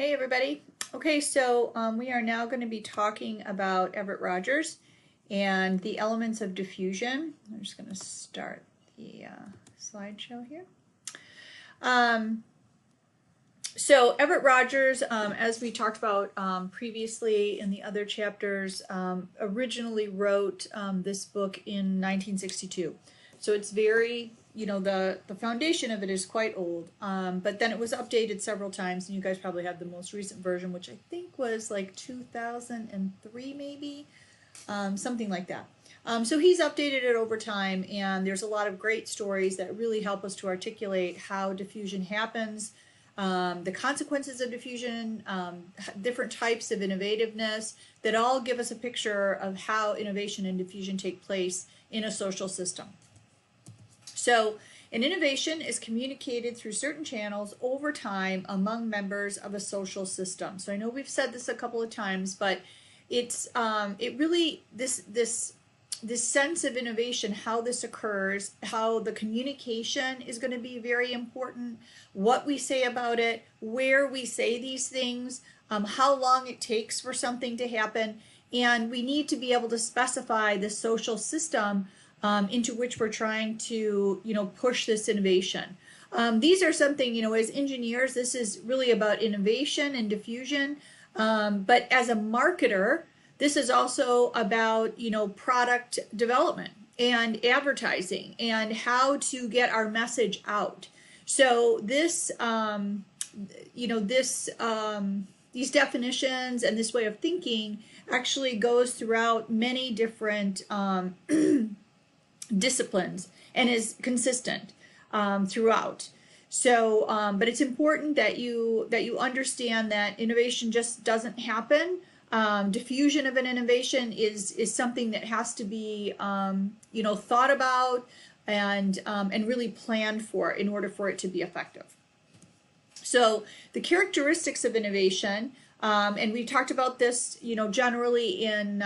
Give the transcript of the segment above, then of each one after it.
Hey everybody. Okay, so we are now going to be talking about Everett Rogers and the elements of diffusion. I'm just going to start the slideshow here. So Everett Rogers, as we talked about previously in the other chapters, originally wrote this book in 1962. So it's very, the foundation of it is quite old, but then it was updated several times, and you guys probably have the most recent version, which I think was like 2003 maybe, something like that. So he's updated it over time, and there's a lot of great stories that really help us to articulate how diffusion happens, the consequences of diffusion, different types of innovativeness that all give us a picture of how innovation and diffusion take place in a social system. So an innovation is communicated through certain channels over time among members of a social system. So I know we've said this a couple of times, but it's this sense of innovation, how this occurs, how the communication is going to be very important, what we say about it, where we say these things, how long it takes for something to happen, and we need to be able to specify the social system into which we're trying to, push this innovation. These are something, as engineers, this is really about innovation and diffusion. But as a marketer, this is also about, product development and advertising and how to get our message out. So this, these definitions and this way of thinking actually goes throughout many different disciplines and is consistent throughout. So, but it's important that you understand that innovation just doesn't happen. Diffusion of an innovation is something that has to be thought about and really planned for in order for it to be effective. So the characteristics of innovation. And we talked about this, generally in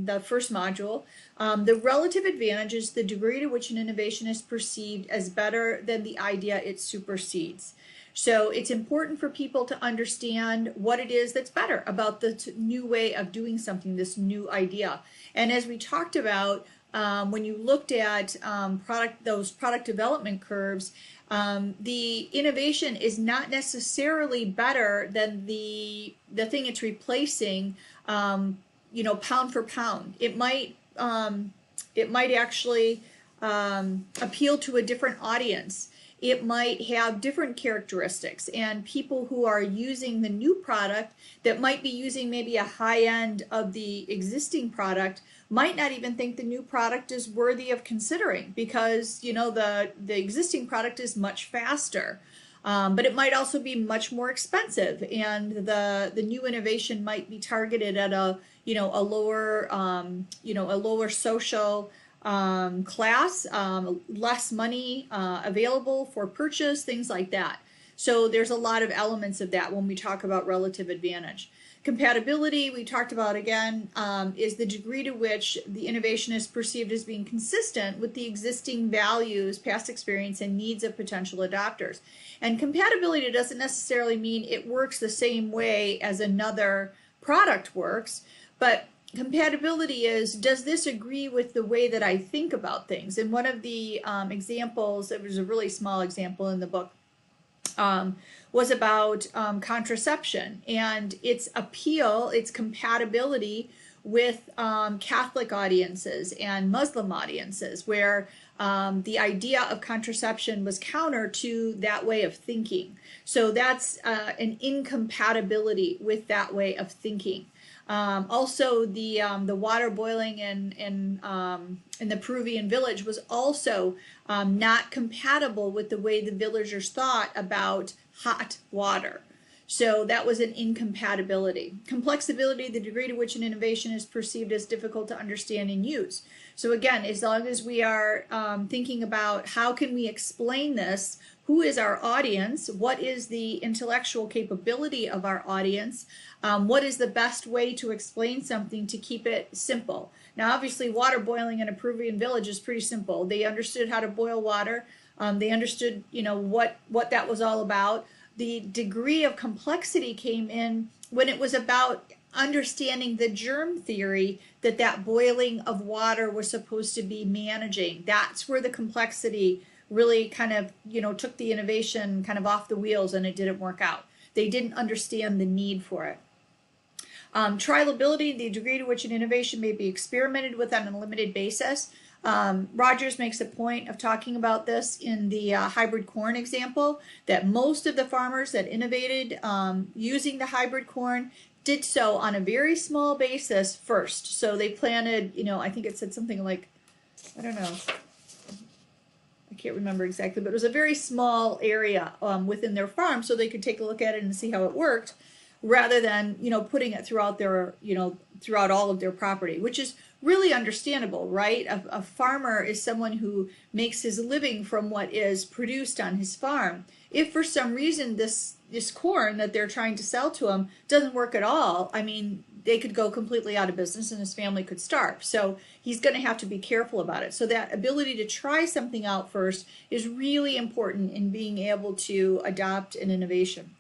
the first module. The relative advantage is the degree to which an innovation is perceived as better than the idea it supersedes. So it's important for people to understand what it is that's better about the new way of doing something, this new idea. And as we talked about, when you looked at those product development curves, the innovation is not necessarily better than the thing it's replacing, pound for pound. It might actually appeal to a different audience. It might have different characteristics, and people who are using the new product that might be using maybe a high end of the existing product might not even think the new product is worthy of considering because, the existing product is much faster. But it might also be much more expensive, and the new innovation might be targeted at a lower social class, less money available for purchase, things like that. So there's a lot of elements of that when we talk about relative advantage. Compatibility, we talked about again, is the degree to which the innovation is perceived as being consistent with the existing values, past experience, and needs of potential adopters. And compatibility doesn't necessarily mean it works the same way as another product works, but compatibility is, does this agree with the way that I think about things? And one of the examples, it was a really small example in the book, was about contraception and its appeal, its compatibility with Catholic audiences and Muslim audiences, where the idea of contraception was counter to that way of thinking. So that's an incompatibility with that way of thinking. Also, the water boiling in the Peruvian village was also not compatible with the way the villagers thought about hot water. So that was an incompatibility. Complexibility, the degree to which an innovation is perceived as difficult to understand and use. So again, as long as we are thinking about how can we explain this, who is our audience, what is the intellectual capability of our audience, what is the best way to explain something to keep it simple. Now obviously water boiling in a Peruvian village is pretty simple. They understood how to boil water. They understood what that was all about. the degree of complexity came in when it was about understanding the germ theory that boiling of water was supposed to be managing. That's where the complexity really kind of, took the innovation kind of off the wheels, and it didn't work out. They didn't understand the need for it. Trialability, the degree to which an innovation may be experimented with on a limited basis. Rogers makes a point of talking about this in the hybrid corn example, that most of the farmers that innovated using the hybrid corn did so on a very small basis first. So they planted, I think it said something like, I don't know, I can't remember exactly, but it was a very small area within their farm, so they could take a look at it and see how it worked, rather than putting it throughout their throughout all of their property, which is really understandable, right? A farmer is someone who makes his living from what is produced on his farm. If for some reason this corn that they're trying to sell to him doesn't work at all, I mean, they could go completely out of business and his family could starve. So he's going to have to be careful about it. So that ability to try something out first is really important in being able to adopt an innovation.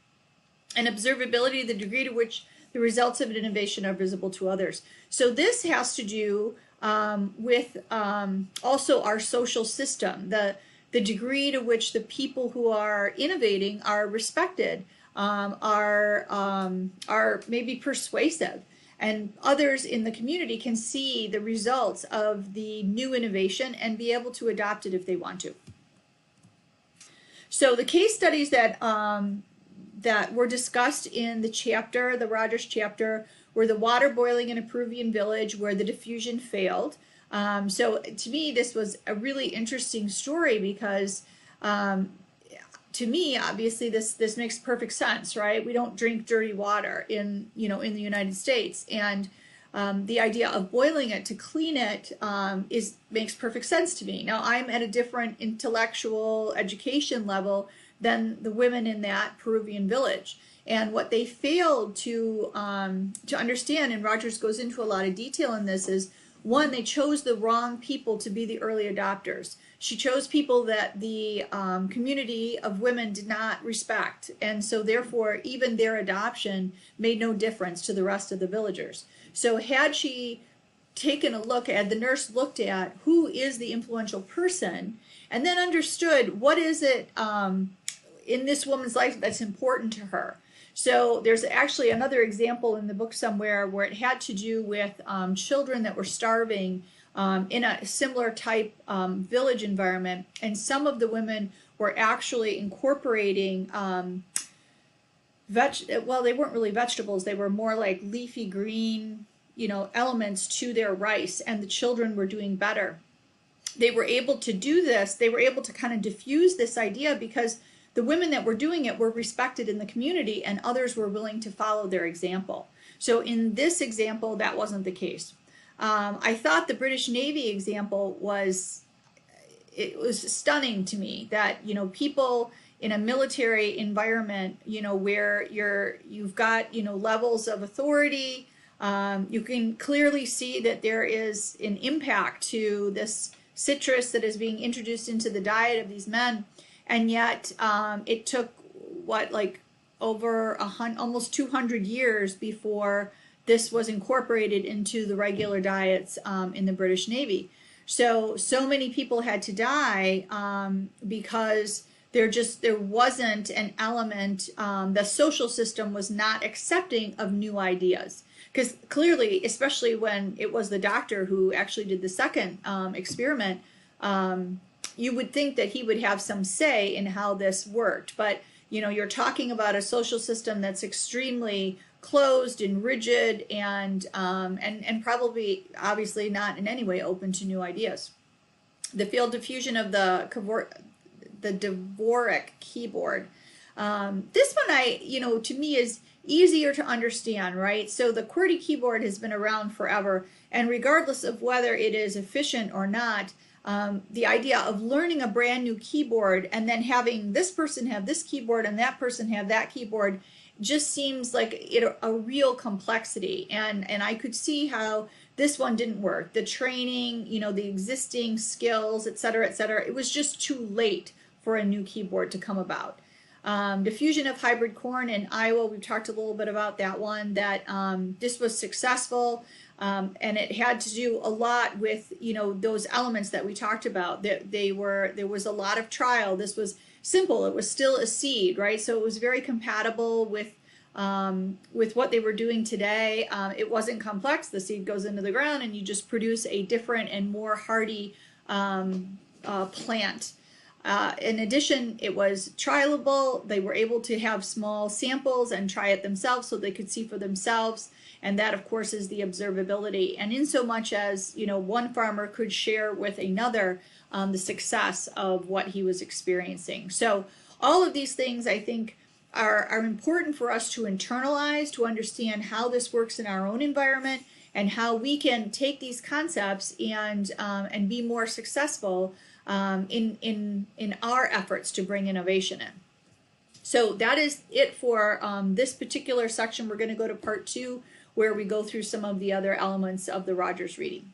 And observability, the degree to which the results of an innovation are visible to others. So this has to do with also our social system, the degree to which the people who are innovating are respected, are maybe persuasive, and others in the community can see the results of the new innovation and be able to adopt it if they want to. So the case studies that were discussed in the chapter, the Rogers chapter, were the water boiling in a Peruvian village where the diffusion failed. So to me, this was a really interesting story because to me, obviously, this makes perfect sense, right? We don't drink dirty water in the United States, and the idea of boiling it to clean it makes perfect sense to me. Now, I'm at a different intellectual education level than the women in that Peruvian village, and what they failed to understand, and Rogers goes into a lot of detail in this, is one, they chose the wrong people to be the early adopters. She chose people that the community of women did not respect, and so therefore even their adoption made no difference to the rest of the villagers. So had she taken a look at, the nurse looked at who is the influential person and then understood what is it in this woman's life that's important to her. So there's actually another example in the book somewhere where it had to do with children that were starving in a similar type village environment, and some of the women were actually incorporating well, they weren't really vegetables, they were more like leafy green elements to their rice, and the children were doing better. They were able to do this, they were able to kind of diffuse this idea because the women that were doing it were respected in the community and others were willing to follow their example. So in this example, that wasn't the case. I thought the British Navy example was stunning to me that, people in a military environment, where you've got, levels of authority, you can clearly see that there is an impact to this citrus that is being introduced into the diet of these men. And yet it took over almost 200 years before this was incorporated into the regular diets in the British Navy. So many people had to die because there wasn't an element, the social system was not accepting of new ideas. Because clearly, especially when it was the doctor who actually did the second experiment, you would think that he would have some say in how this worked. But, you're talking about a social system that's extremely closed and rigid and probably, obviously, not in any way open to new ideas. The field diffusion of the Dvorak keyboard. This one, to me, is easier to understand, right? So the QWERTY keyboard has been around forever, and regardless of whether it is efficient or not, the idea of learning a brand new keyboard and then having this person have this keyboard and that person have that keyboard just seems like a real complexity. And I could see how this one didn't work. The training, the existing skills, et cetera, it was just too late for a new keyboard to come about. Diffusion of hybrid corn in Iowa, we've talked a little bit about that one, that this was successful, and it had to do a lot with, you know, those elements that we talked about. There was a lot of trial. This was simple. It was still a seed, right? So it was very compatible with what they were doing today. It wasn't complex. The seed goes into the ground and you just produce a different and more hardy plant. In addition, it was trialable. They were able to have small samples and try it themselves so they could see for themselves. And that, of course, is the observability. And in so much as, you know, one farmer could share with another the success of what he was experiencing. So all of these things, I think, are important for us to internalize, to understand how this works in our own environment and how we can take these concepts and be more successful in our efforts to bring innovation in. So that is it for this particular section. We're going to go to part 2, where we go through some of the other elements of the Rogers reading.